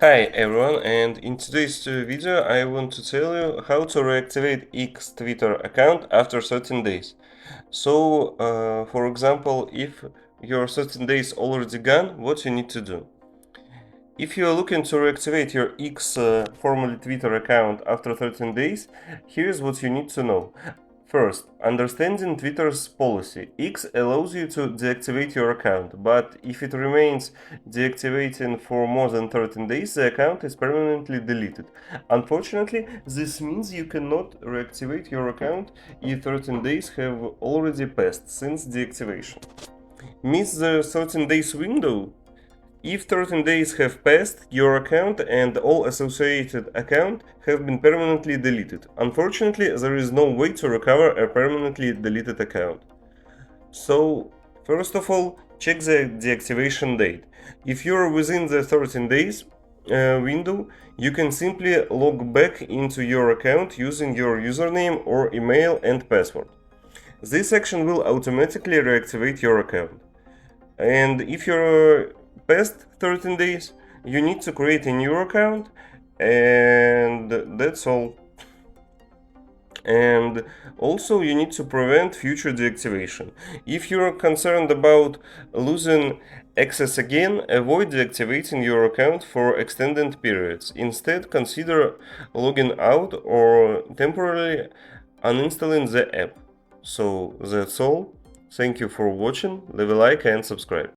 Hi everyone, and in today's video I want to tell you how to reactivate X Twitter account after 13 days. For example, if your 13 days already gone, what you need to do? If you are looking to reactivate your X formerly Twitter account after 13 days, here's what you need to know. First, understanding Twitter's policy. X allows you to deactivate your account, but if it remains deactivating for more than 13 days, the account is permanently deleted. Unfortunately, this means you cannot reactivate your account if 13 days have already passed since deactivation. Miss the 13 days window? If 13 days have passed, your account and all associated accounts have been permanently deleted. Unfortunately, there is no way to recover a permanently deleted account. So, first of all, check the deactivation date. If you are within the 13 days window, you can simply log back into your account using your username or email and password. This action will automatically reactivate your account. And if you're past 13 days, you need to create a new account, and that's all. And also you need to prevent future deactivation. If you're concerned about losing access again, avoid deactivating your account for extended periods. Instead, consider logging out or temporarily uninstalling the app. So that's all. Thank you for watching, leave a like and subscribe.